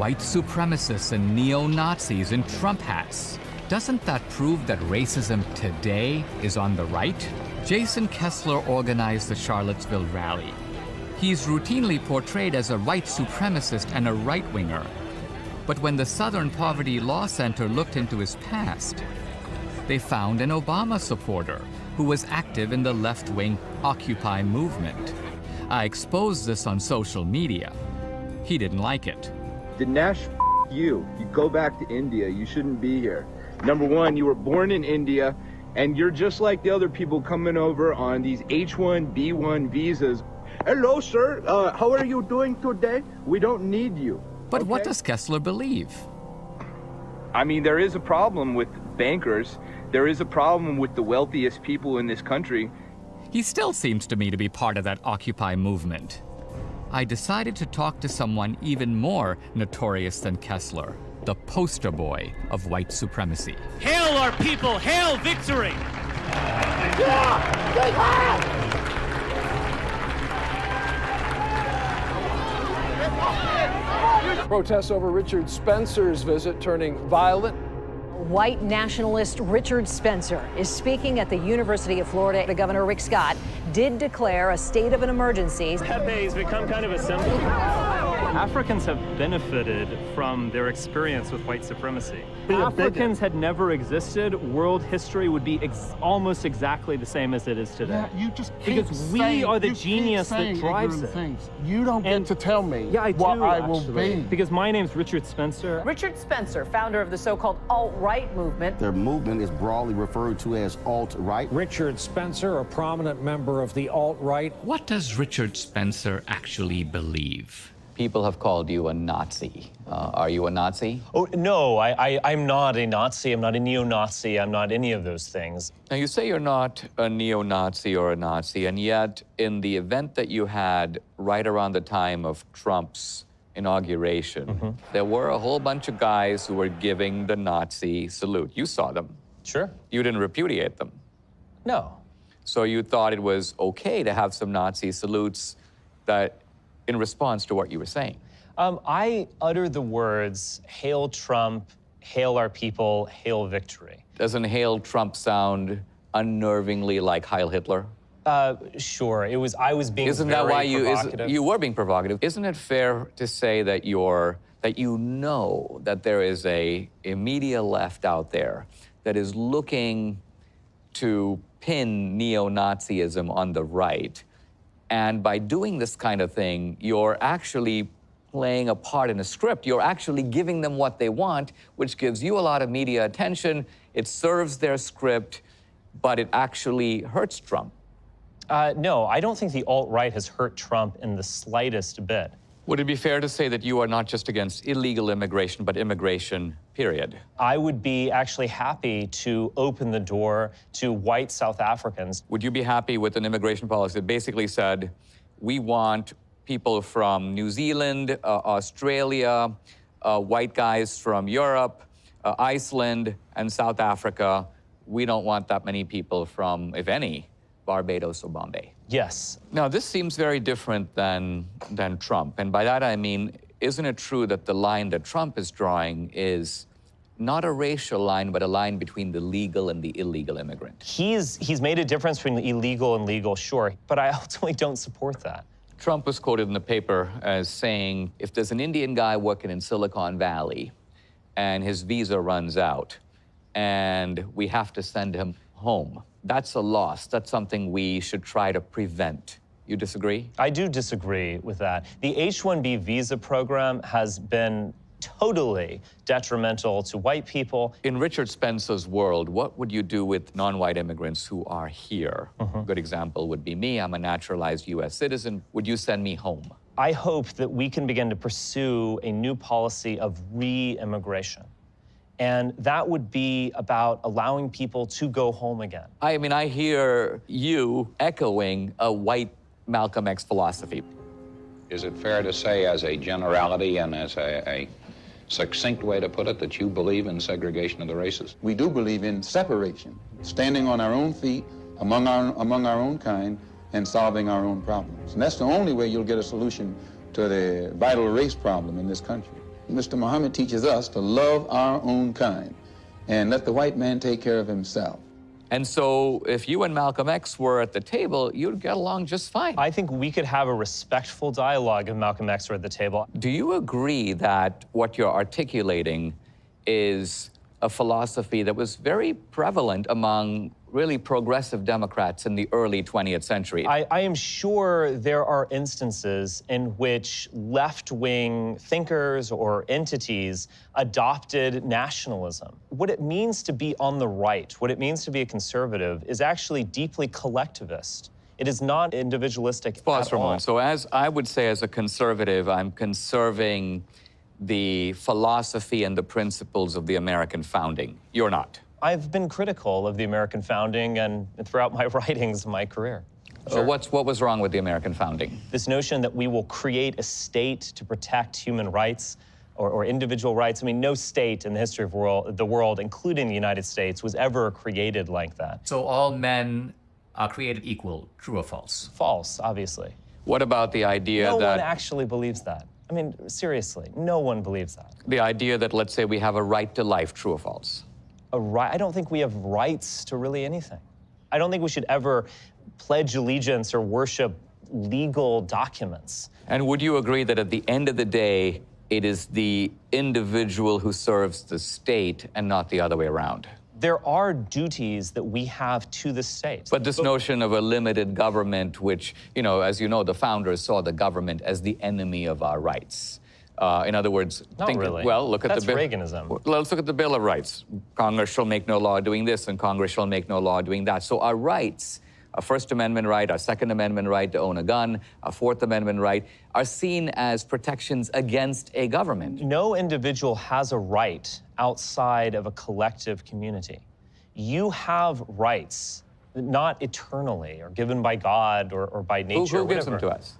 white supremacists and neo-Nazis in Trump hats. Doesn't that prove that racism today is on the right? Jason Kessler organized the Charlottesville rally. He's routinely portrayed as a white supremacist and a right-winger. But when the Southern Poverty Law Center looked into his past, they found an Obama supporter who was active in the left-wing Occupy movement. I exposed this on social media. He didn't like it. Dinesh, you go back to India. You shouldn't be here. Number one, you were born in India, and you're just like the other people coming over on these H-1B1 visas. Hello, sir. How are you doing today? We don't need you. But okay? What does Kessler believe? I mean, there is a problem with bankers. There is a problem with the wealthiest people in this country. He still seems to me to be part of that Occupy movement. I decided to talk to someone even more notorious than Kessler, the poster boy of white supremacy. Hail our people! Hail victory! Protests over Richard Spencer's visit turning violent. White nationalist Richard Spencer is speaking at the University of Florida. Governor Rick Scott did declare a state of an emergency. Pepe has become kind of a symbol. Africans have benefited from their experience with white supremacy. If Africans had never existed, world history would be almost exactly the same as it is today. Yeah, you just keep because we are the genius that drives it. Things. You don't get to tell me what I will be. Because my name's Richard Spencer. Richard Spencer, founder of the so-called alt-right movement. Their movement is broadly referred to as alt-right. Richard Spencer, a prominent member of the alt-right. What does Richard Spencer actually believe? People have called you a Nazi. Are you a Nazi? Oh, no, I'm not a Nazi. I'm not a neo-Nazi. I'm not any of those things. Now, you say you're not a neo-Nazi or a Nazi, and yet in the event that you had right around the time of Trump's inauguration, there were a whole bunch of guys who were giving the Nazi salute. You saw them. Sure. You didn't repudiate them. No. So you thought it was okay to have some Nazi salutes that in response to what you were saying? I utter the words, hail Trump, hail our people, hail victory. Doesn't hail Trump sound unnervingly like Heil Hitler? Sure, I was being Isn't very that why provocative. you were being provocative? Isn't it fair to say that you know that there is a media left out there that is looking to pin neo-Nazism on the right? And by doing this kind of thing, you're actually playing a part in a script. You're actually giving them what they want, which gives you a lot of media attention. It serves their script, but it actually hurts Trump. No, I don't think the alt-right has hurt Trump in the slightest bit. Would it be fair to say that you are not just against illegal immigration, but immigration, period? I would be actually happy to open the door to white South Africans. Would you be happy with an immigration policy that basically said, we want people from New Zealand, Australia, white guys from Europe, Iceland, and South Africa. We don't want that many people from, if any, Barbados or Bombay? Yes. Now, this seems very different than Trump. And by that, I mean, isn't it true that the line that Trump is drawing is not a racial line, but a line between the legal and the illegal immigrant? He's made a difference between the illegal and legal, sure, but I ultimately don't support that. Trump was quoted in the paper as saying, if there's an Indian guy working in Silicon Valley and his visa runs out and we have to send him home, that's a loss. That's something we should try to prevent. You disagree? I do disagree with that. The H-1B visa program has been totally detrimental to white people. In Richard Spencer's world, what would you do with non-white immigrants who are here? A good example would be me. I'm a naturalized U.S. citizen. Would you send me home? I hope that we can begin to pursue a new policy of re-immigration. And that would be about allowing people to go home again. I mean, I hear you echoing a white Malcolm X philosophy. Is it fair to say, as a generality and as a succinct way to put it, that you believe in segregation of the races? We do believe in separation, standing on our own feet, among our own kind, and solving our own problems. And that's the only way you'll get a solution to the vital race problem in this country. Mr. Muhammad teaches us to love our own kind and let the white man take care of himself. And so if you and Malcolm X were at the table, you'd get along just fine. I think we could have a respectful dialogue if Malcolm X were at the table. Do you agree that what you're articulating is a philosophy that was very prevalent among really progressive Democrats in the early 20th century? I am sure there are instances in which left-wing thinkers or entities adopted nationalism. What it means to be on the right, what it means to be a conservative, is actually deeply collectivist. It is not individualistic Pause for a at all. moment. So as I would say as a conservative, I'm conserving the philosophy and the principles of the American founding. You're not. I've been critical of the American founding and throughout my writings in my career. Sure. What was wrong with the American founding? This notion that we will create a state to protect human rights or individual rights. I mean, no state in the history of the world, including the United States, was ever created like that. So all men are created equal, true or false? False, obviously. What about the idea No that... one actually believes that. I mean, seriously, no one believes that. The idea that, let's say, we have a right to life, true or false? A right? I don't think we have rights to really anything. I don't think we should ever pledge allegiance or worship legal documents. And would you agree that at the end of the day, it is the individual who serves the state and not the other way around? There are duties that we have to the state. But this notion of a limited government, which, you know, as you know, the founders saw the government as the enemy of our rights. In other words, Not really. Well, look at That's the bill. Reaganism. Let's look at the Bill of Rights. Congress shall make no law doing this, and Congress shall make no law doing that. So our rights, our First Amendment right, our Second Amendment right to own a gun, our Fourth Amendment right, are seen as protections against a government. No individual has a right outside of a collective community. You have rights, not eternally or given by God or by nature. Who gives them to us?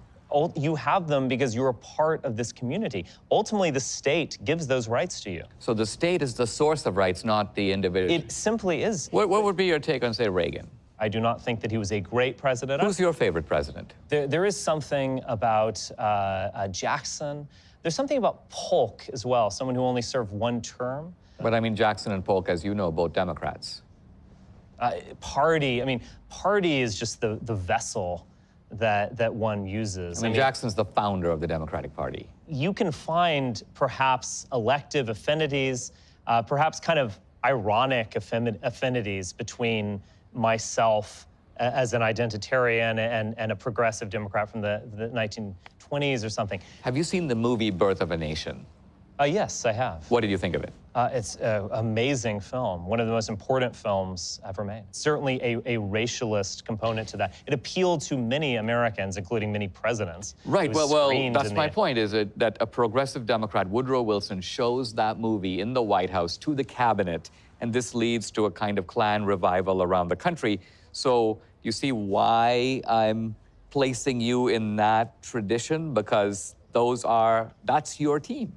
You have them because you're a part of this community. Ultimately, the state gives those rights to you. So the state is the source of rights, not the individual. It simply is. What would be your take on, say, Reagan? I do not think that he was a great president. Who's your favorite president? There is something about Jackson. There's something about Polk as well, someone who only served one term. But I mean, Jackson and Polk, as you know, both Democrats. Party is just the vessel that one uses. I mean, Jackson's the founder of the Democratic Party. You can find perhaps elective affinities, perhaps kind of ironic affinities between myself as an identitarian and a progressive Democrat from the 1920s or something. Have you seen the movie Birth of a Nation? Yes, I have. What did you think of it? It's an amazing film, one of the most important films ever made. Certainly a racialist component to that. It appealed to many Americans, including many presidents. Right, well, that's my point, is that a progressive Democrat, Woodrow Wilson, shows that movie in the White House to the cabinet, and this leads to a kind of Klan revival around the country. So you see why I'm placing you in that tradition, because that's your team.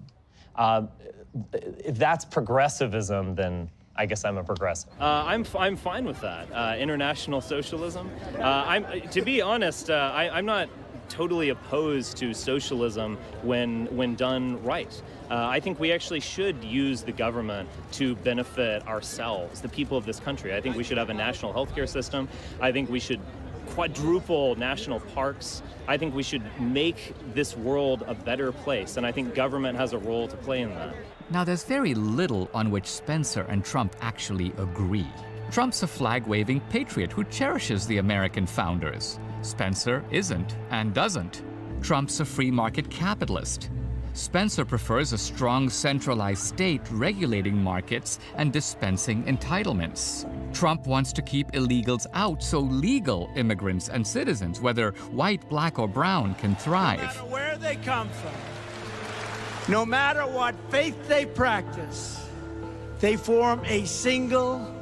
If that's progressivism, then I guess I'm a progressive. I'm fine with that. International socialism. To be honest, I'm not totally opposed to socialism when done right. I think we actually should use the government to benefit ourselves, the people of this country. I think we should have a national healthcare system. I think we should quadruple national parks. I think we should make this world a better place, and I think government has a role to play in that. Now, there's very little on which Spencer and Trump actually agree. Trump's a flag-waving patriot who cherishes the American founders. Spencer isn't and doesn't. Trump's a free market capitalist. Spencer prefers a strong centralized state regulating markets and dispensing entitlements. Trump wants to keep illegals out so legal immigrants and citizens, whether white, black, or brown, can thrive. No matter where they come from, no matter what faith they practice, they form a single,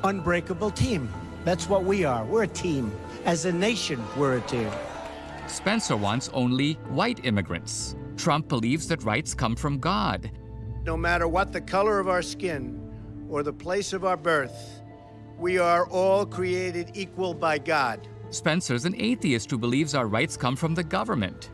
unbreakable team. That's what we are. We're a team. As a nation, we're a team. Spencer wants only white immigrants. Trump believes that rights come from God. No matter what the color of our skin or the place of our birth, we are all created equal by God. Spencer's an atheist who believes our rights come from the government.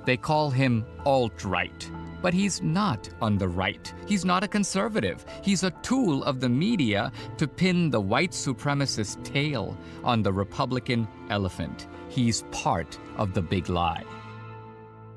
They call him alt-right. But he's not on the right. He's not a conservative. He's a tool of the media to pin the white supremacist tail on the Republican elephant. He's part of the big lie.